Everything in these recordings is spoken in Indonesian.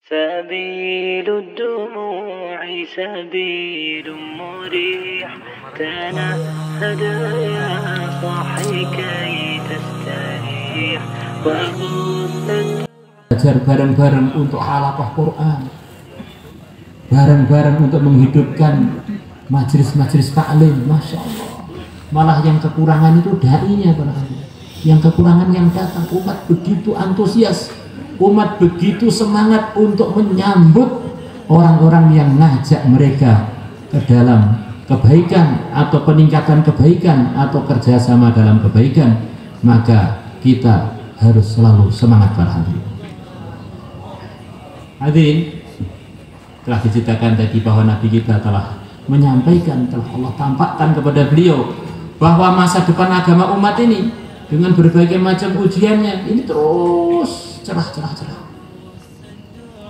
سبيل الدموع سبيل مريح تنهد يا صاحي كي تستريح belajar bareng-bareng untuk halaqah Quran, bareng-bareng untuk menghidupkan majelis-majelis taklim. Masya Allah, malah yang kekurangan itu dai-nya, yang kekurangan yang datang. Umat begitu antusias, umat begitu semangat untuk menyambut orang-orang yang ngajak mereka ke dalam kebaikan atau peningkatan kebaikan atau kerjasama dalam kebaikan. Maka kita harus selalu semangat para hadirin. Hadirin, telah diceritakan tadi bahwa Nabi kita telah menyampaikan, telah Allah tampakkan kepada beliau bahwa masa depan agama umat ini dengan berbagai macam ujiannya ini terus cerah.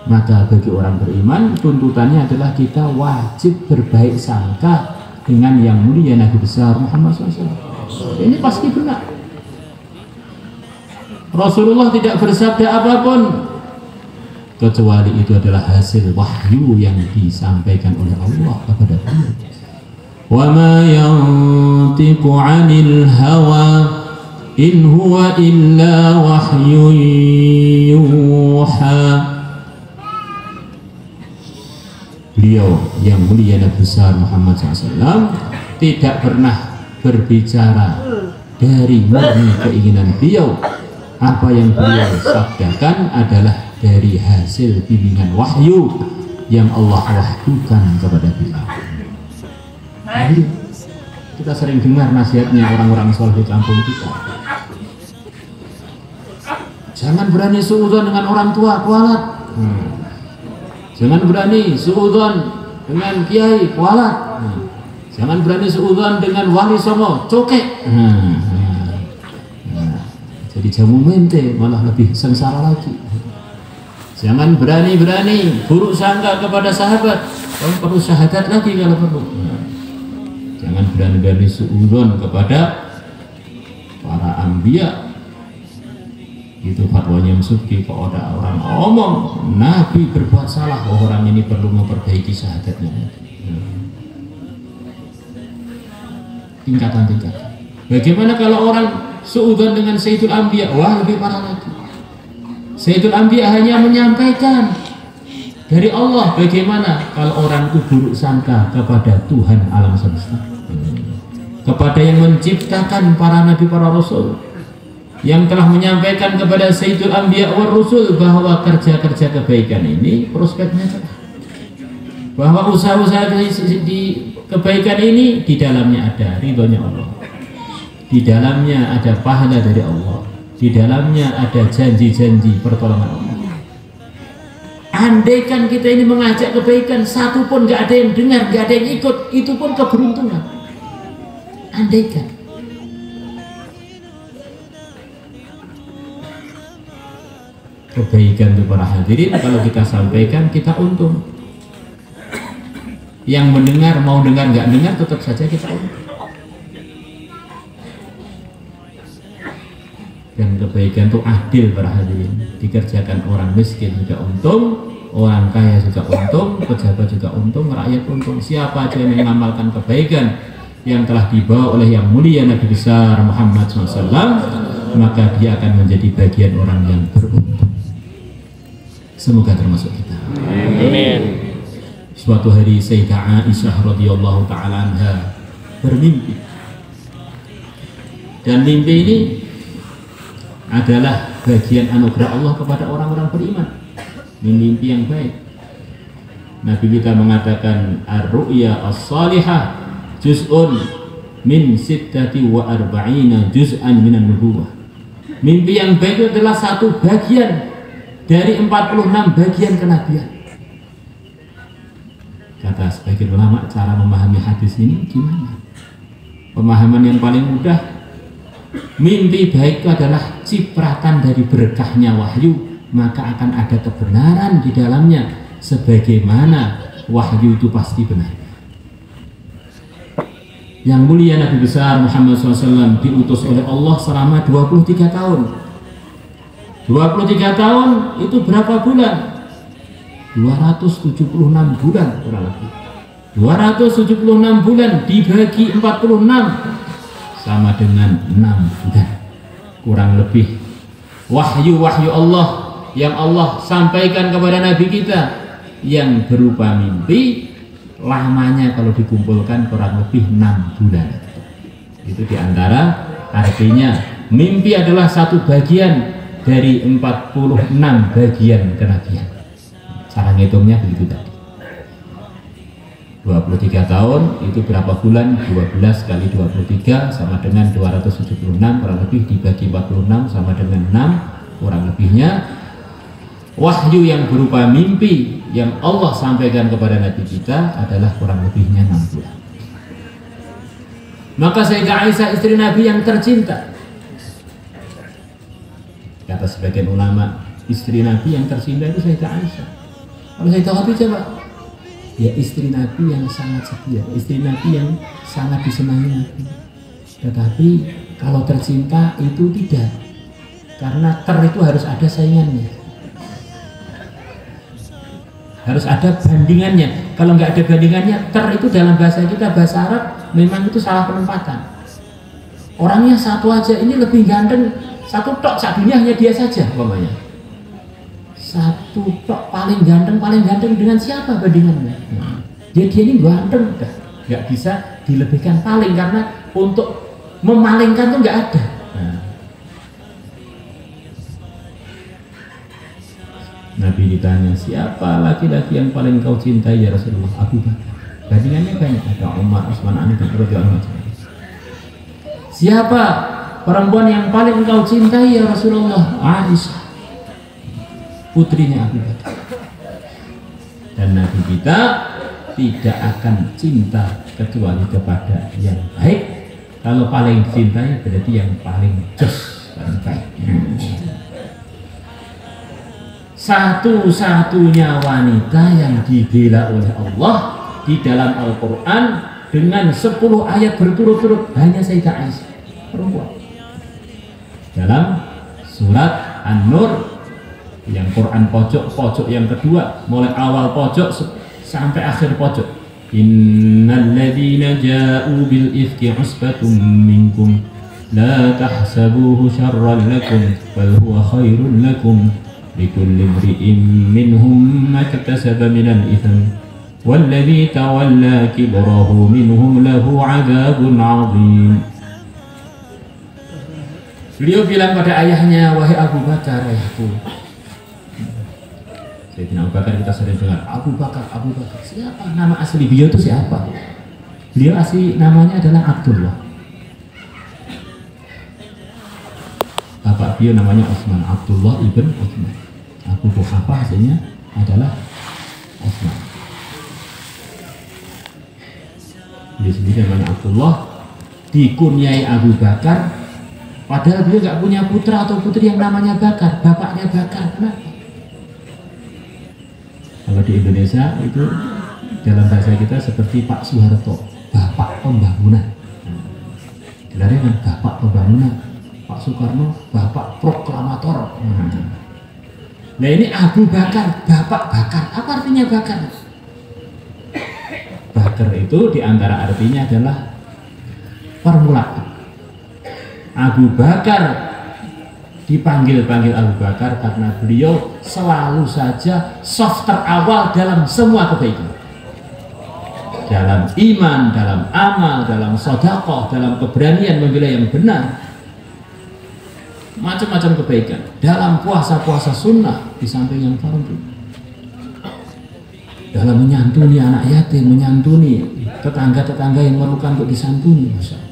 Maka bagi orang beriman tuntutannya adalah kita wajib berbaik sangka dengan yang mulia Nabi besar Muhammad SAW. Ini pasti benar. Rasulullah tidak bersabda apapun kecuali itu adalah hasil wahyu yang disampaikan oleh Allah kepada beliau. Wa ma yantiqu 'anil hawa in huwa illa wahyun yuha. Beliau yang mulia Nabi besar Muhammad SAW tidak pernah berbicara dari murni keinginan beliau. Apa yang beliau sabdakan adalah dari hasil bimbingan wahyu yang Allah wahyukan kepada beliau. Kita sering dengar nasihatnya orang-orang soleh di kampung kita. Jangan berani suudzon dengan orang tua, kualat. Jangan berani suudzon dengan kiai, kualat. Jangan berani suudzon dengan wali songo, cokek. Jadi jamu mente malah lebih sengsara lagi. Jangan berani-berani buruk sangka kepada sahabat. Kamu perlu syahadat lagi kalau perlu. Jangan berani-berani suudzon kepada para anbiya. Itu fatwanya Subki. Kalau ada orang ngomong Nabi berbuat salah, orang ini perlu memperbaiki syahadatnya. Tingkatan-tingkatan. Bagaimana kalau orang suudzon dengan Sayyidul Anbiya? Wah, lebih parah lagi. Sayyidul Anbiya hanya menyampaikan dari Allah. Bagaimana kalau orang itu buruk sangka kepada Tuhan alam semesta, kepada yang menciptakan para nabi, para rasul, yang telah menyampaikan kepada Sayyidul Anbiya wa Rasul bahwa kerja-kerja kebaikan ini prospeknya cerah, bahwa usaha-usaha di kebaikan ini di dalamnya ada ridhonya Allah, di dalamnya ada pahala dari Allah, di dalamnya ada janji-janji pertolongan Allah. Andaikan kita ini mengajak kebaikan, satu pun gak ada yang dengar, gak ada yang ikut, itu pun keberuntungan. Andaikan. Kebaikan itu para hadirin, kalau kita sampaikan kita untung. Yang mendengar mau dengar gak dengar tetap saja kita untung. Dan kebaikan itu adil para hadirin, dikerjakan orang miskin juga untung, orang kaya juga untung, pejabat juga untung, rakyat untung. Siapa aja yang mengamalkan kebaikan yang telah dibawa oleh yang mulia Nabi besar Muhammad SAW, maka dia akan menjadi bagian orang yang beruntung. Semoga termasuk kita. Amin. Suatu hari Sayyidah Aisyah radhiyallahu ta'ala anha bermimpi, dan mimpi ini adalah bagian anugerah Allah kepada orang-orang beriman, mimpi yang baik. Nabi kita mengatakan ar-ru'ya as-salihah juz'un min sittati wa arba'ina juz'an minan nubuwah. Mimpi yang baik adalah satu bagian dari 46 bagian kenabian. Kata sebagian ulama, cara memahami hadis ini gimana? Pemahaman yang paling mudah, mimpi baik itu adalah cipratan dari berkahnya wahyu, maka akan ada kebenaran di dalamnya, sebagaimana wahyu itu pasti benar. Yang mulia Nabi besar Muhammad SAW diutus oleh Allah selama 23 tahun. 23 tahun itu berapa bulan? 276 bulan kurang lebih. 276 bulan dibagi 46 sama dengan 6 bulan kurang lebih. Wahyu Allah yang Allah sampaikan kepada Nabi kita yang berupa mimpi, lamanya kalau dikumpulkan kurang lebih 6 bulan. Itu diantara artinya mimpi adalah satu bagian dari 46 bagian kenabian. Cara ngitungnya begitu tadi. 23 tahun itu berapa bulan? 12 kali 23 sama dengan 276 kurang lebih dibagi 46 sama dengan 6 kurang lebihnya. Wahyu yang berupa mimpi yang Allah sampaikan kepada Nabi kita adalah kurang lebihnya 6 bulan. Maka Sayyidah Aisyah istri Nabi yang tercinta, kata sebagian ulama, istri Nabi yang tercinta itu Sayyidah Aisyah. Kalau Sayyidah Nabi coba, ya istri Nabi yang sangat setia, istri Nabi yang sangat disenangi Nabi. Tetapi kalau tercinta itu tidak, karena itu harus ada saingannya, harus ada bandingannya. Kalau nggak ada bandingannya, itu dalam bahasa kita, bahasa Arab, memang itu salah penempatan. Orangnya satu aja, ini lebih ganteng, satu tok sak dunia hanya dia saja umpamanya. Satu tok paling ganteng dengan siapa bandingannya? Dia ini ganteng, nggak bisa dilebihkan paling, karena untuk memalingkan tuh nggak ada. Nabi ditanya, siapa laki-laki yang paling kau cintai ya Rasulullah? Abu Bakar. Bandingannya banyak, ada Umar, Utsman, Ali, dan Radhiyallahu anhu. Siapa perempuan yang paling engkau cintai ya Rasulullah? Aisyah, putrinya Abu Bakar. Dan Nabi kita tidak akan cinta kecuali kepada yang baik. Kalau paling dicintai berarti yang paling jos, paling baik. Satu-satunya wanita yang dibela oleh Allah di dalam Al-Quran dengan 10 ayat berturut-turut hanya Sayyidah Aisyah, perempuan. Dalam surat An-Nur yang Quran pojok yang kedua, mulai awal pojok sampai akhir pojok. Innal ladzina ja'u bil ifki usbatum minkum la tahsabuhu syarran lakum bal huwa khairun lakum likulli imri'in minhum ma iktasaba minal itsm والذي تولى كبره منهم له عذاب عظيم. Beliau bilang pada ayahnya, wahai Abu Bakar, ayahku. Sayyidina Abu Bakar kita sering dengar, Abu Bakar. Siapa? Nama asli beliau itu siapa? Beliau asli namanya adalah Abdullah. Bapak beliau namanya Utsman, Abdullah ibn Utsman. Abu Quhafah aslinya adalah Utsman. Dia sendiri namanya Abdullah, dikunyai Abu Bakar, padahal beliau nggak punya putra atau putri yang namanya Bakar, bapaknya Bakar. Kenapa? Kalau di Indonesia itu dalam bahasa kita seperti Pak Soeharto, bapak pembangunan. Gelarnya kan bapak pembangunan. Pak Soekarno, bapak proklamator. Nah ini Abu Bakar, bapak Bakar. Apa artinya Bakar? Bakar itu diantara artinya adalah permulaan. Abu Bakar dipanggil Abu Bakar karena beliau selalu saja soft terawal dalam semua kebaikan, dalam iman, dalam amal, dalam sedekah, dalam keberanian membela yang benar, macam-macam kebaikan, dalam puasa sunnah di samping yang fardu, dalam menyantuni anak yatim, menyantuni tetangga-tetangga yang memerlukan untuk disantuni. Masya Allah.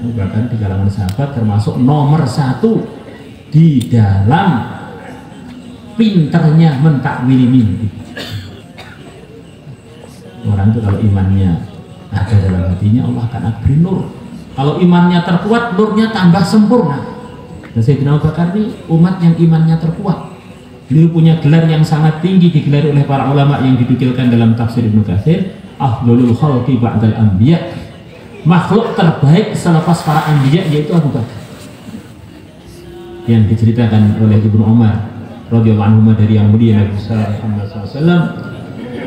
Bahkan di kalangan sahabat termasuk nomor 1 di dalam pinternya mentakwili mimpi. Orang itu kalau imannya ada dalam hatinya, Allah akan beri nur. Kalau imannya terkuat, nurnya tambah sempurna. Dan Sayyidina Abu Bakar ini umat yang imannya terkuat. Beliau punya gelar yang sangat tinggi, digelar oleh para ulama yang didukilkan dalam tafsir Ibnu Katsir, afdhalul khalqi ba'dal anbiya, makhluk terbaik selepas para anbiya yaitu Abu Bakar. Yang diceritakan oleh Ibnu Umar radhiyallahu anhu dari yang mulia Nabi besar Muhammad SAW,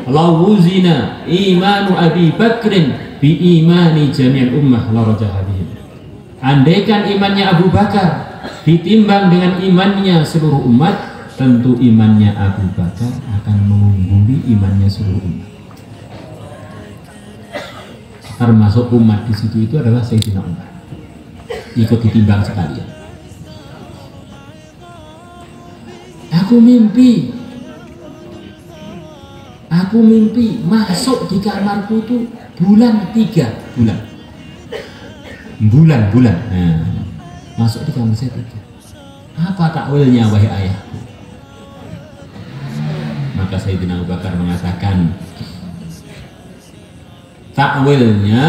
"Law wuzina imanu Abi Bakrin bi imani jami'il ummah la rajaha bihim." Andaikan imannya Abu Bakar ditimbang dengan imannya seluruh umat, tentu imannya Abu Bakar akan mengungguli imannya seluruh umat. Termasuk umat di situ itu adalah Sayyidina Umar. Ikut ditimbang sekalian. Aku mimpi masuk di kamarku tuh bulan 3 bulan. Bulan. Nah, masuk di kamar saya 3. Apa takwilnya wahai ayahku? Maka Sayyidina Abu Bakar mengatakan, takwilnya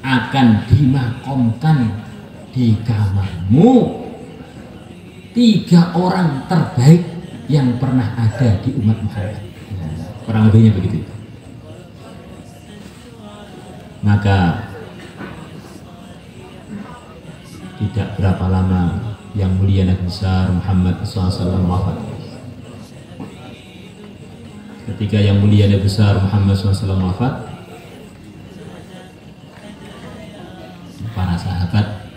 akan dimakamkan di kamarmu 3 orang terbaik yang pernah ada di umat Muhammad. Kurang lebihnya begitu. Maka tidak berapa lama yang mulia Nabi besar Muhammad SAW wafat. Ketika yang mulia Nabi besar Muhammad SAW wafat, para sahabat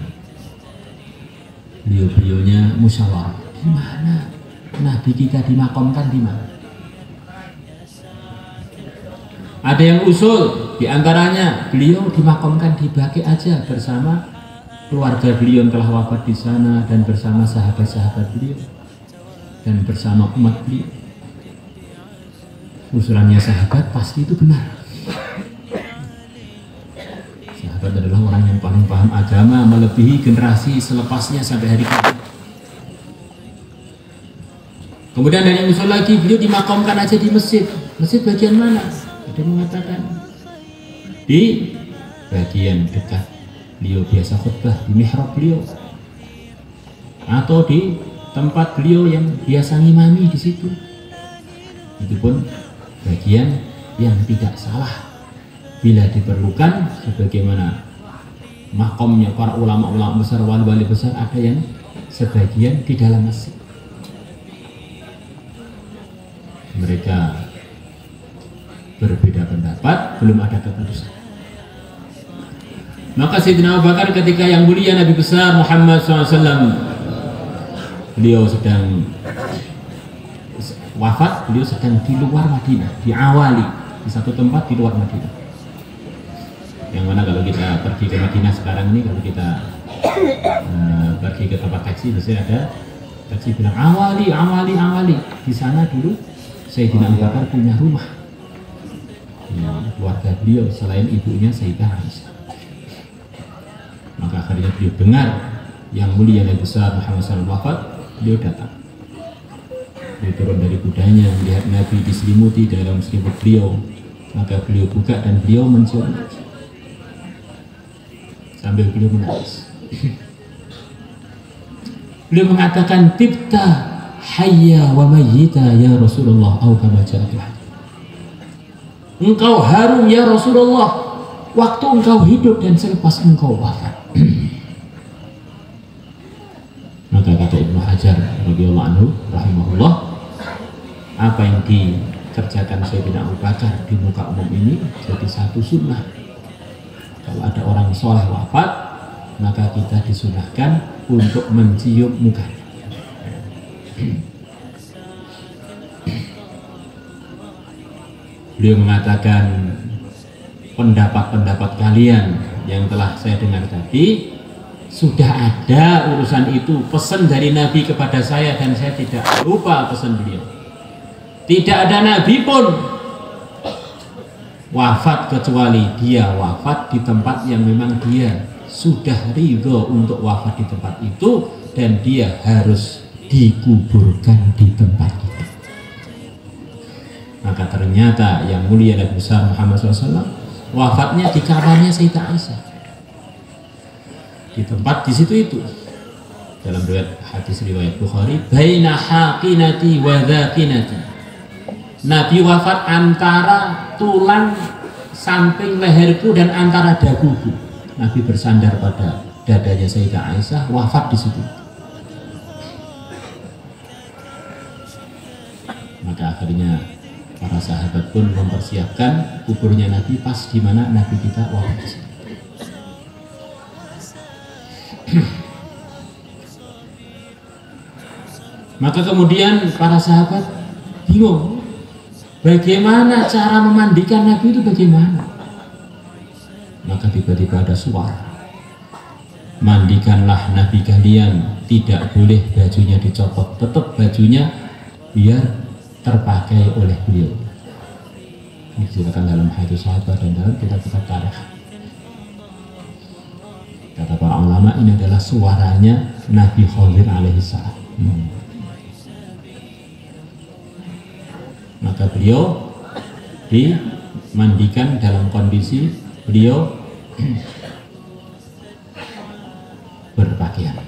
beliau-beliaunya musyawarah, di mana Nabi kita dimakamkan di mana? Ada yang usul, diantaranya beliau dimakamkan di Baqi aja bersama keluarga beliau yang telah wafat di sana dan bersama sahabat-sahabat beliau dan bersama umat beliau. Usulannya sahabat pasti itu benar. Sahabat adalah orang yang paling paham agama, melebihi generasi selepasnya sampai hari ini. Kemudian dari usul lagi, beliau dimakamkan aja di masjid. Masjid bagian mana? Ada yang mengatakan di bagian dekat beliau biasa khutbah, di mihrab beliau, atau di tempat beliau yang biasa ngimami di situ. Itu pun bagian yang tidak salah bila diperlukan, sebagaimana makomnya para ulama-ulama besar, wali-wali besar, ada yang sebagian di dalam masjid. Mereka berbeda pendapat, belum ada keputusan. Maka Sayyidina Abu Bakar ketika yang mulia Nabi besar Muhammad SAW, beliau sedang wafat, beliau sedang di luar Madinah, di Awali, di satu tempat di luar Madinah. Yang mana kalau kita pergi ke Madinah sekarang ini, kalau kita pergi ke tempat taksi, biasanya ada taksi bilang Awali. Di sana dulu Sayyidina Abu Bakar punya rumah. Keluarga beliau selain ibunya Sayyidah Aisyah. Maka akhirnya beliau dengar yang mulia Nabi besar Muhammad SAW wafat, beliau datang. Beliau turun dari kudanya, melihat Nabi diselimuti dalam selimut beliau. Maka beliau buka dan beliau mencium Nabi sambil beliau menangis. Beliau mengatakan, "Tibta hayya wa mayyita ya Rasulullah," atau kama ja'a fil hadits. Engkau harum ya Rasulullah waktu engkau hidup dan selepas engkau wafat. Maka kata Ibnu Hajar radhiyallahu anhu rahimahullah, apa yang dikerjakan Sayyidina Abu Bakar di muka umum ini jadi satu sunnah. Kalau ada orang soleh wafat, maka kita disunahkan untuk mencium mukanya. Beliau mengatakan, pendapat-pendapat kalian yang telah saya dengar tadi, sudah ada urusan itu, pesan dari Nabi kepada saya dan saya tidak lupa pesan beliau. Tidak ada Nabi pun wafat kecuali dia wafat di tempat yang memang dia sudah ridho untuk wafat di tempat itu, dan dia harus dikuburkan di tempat itu. Maka ternyata yang mulia Nabi besar Muhammad SAW wafatnya di kamarnya Sayyidah Aisyah, di tempat di situ itu. Dalam riwayat hadis riwayat Bukhari, baina haqinati wa dhakinati, Nabi wafat antara tulang samping leherku dan antara daguku. Nabi bersandar pada dadanya Sayyidah Aisyah, wafat di situ. Maka akhirnya para sahabat pun mempersiapkan kuburnya Nabi pas di mana Nabi kita wafat. Maka kemudian para sahabat bingung, bagaimana cara memandikan Nabi itu bagaimana? Maka tiba-tiba ada suara, mandikanlah Nabi kalian, tidak boleh bajunya dicopot, tetap bajunya biar terpakai oleh beliau. Ini diceritakan dalam hadis sahabat dan dalam kitab-kitab tarikh. Kata para ulama, ini adalah suaranya Nabi Khidir alaihissalam. Maka beliau dimandikan dalam kondisi beliau berpakaian.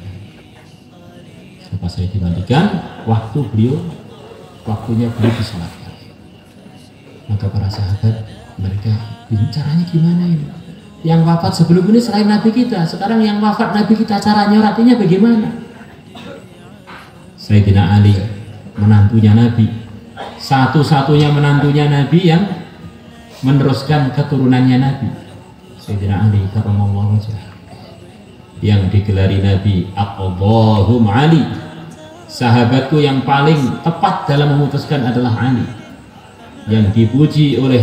Setelah saya dimandikan, waktunya beliau disolatkan. Maka para sahabat mereka bingung, caranya gimana ini? Yang wafat sebelum ini selain Nabi kita, sekarang yang wafat Nabi kita, cara nyolatinya bagaimana? Sayyidina Ali, menantunya Nabi, satu-satunya menantunya Nabi yang meneruskan keturunannya Nabi, Sayyidina Ali karramallahu wajhah, yang digelari Nabi Aqdhahum Ali, sahabatku yang paling tepat dalam memutuskan adalah Ali, yang dipuji oleh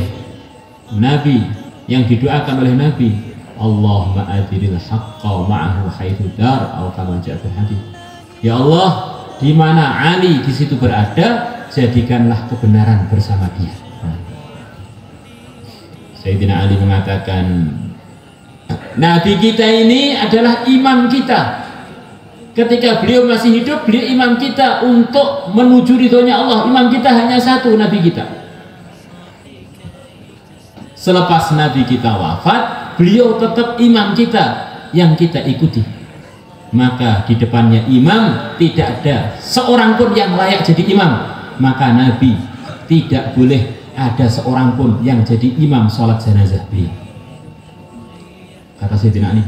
Nabi, yang didoakan oleh Nabi, Allahumma adilil haqqa ma'ahu haitsu dar, atau kama ja'a fil hadits. Ya Allah, di mana Ali di situ berada, jadikanlah kebenaran bersama dia. Sayyidina Ali mengatakan, Nabi kita ini adalah imam kita. Ketika beliau masih hidup, beliau imam kita untuk menuju ridhonya Allah. Imam kita hanya satu, Nabi kita. Selepas Nabi kita wafat, beliau tetap imam kita yang kita ikuti. Maka di depannya imam tidak ada seorang pun yang layak jadi imam. Maka Nabi tidak boleh ada seorang pun yang jadi imam sholat jenazah beliau. Kata Sayyidina Ali.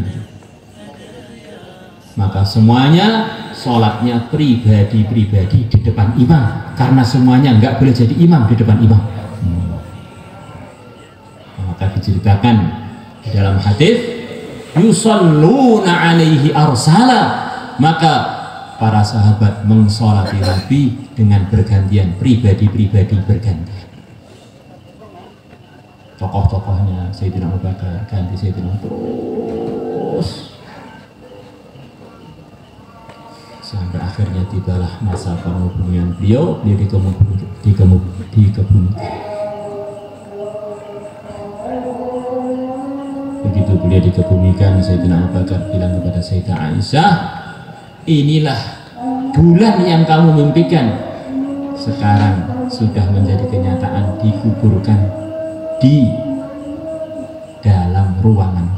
Maka semuanya sholatnya pribadi-pribadi di depan imam, karena semuanya nggak boleh jadi imam di depan imam. Maka diceritakan di dalam hadis, yusalluna alaihi arsala, maka para sahabat mengsolati Nabi dengan bergantian, pribadi-pribadi bergantian. Tokoh-tokohnya Sayyidina Abu Bakar ganti Sayyidina, terus sampai akhirnya tibalah masa pengebumian beliau, dia dikebumikan. Begitu beliau dikebumikan, Sayyidina Abu Bakar bilang kepada Sayyidah Aisyah, inilah bulan yang kamu mimpikan, sekarang sudah menjadi kenyataan, dikuburkan di dalam ruangan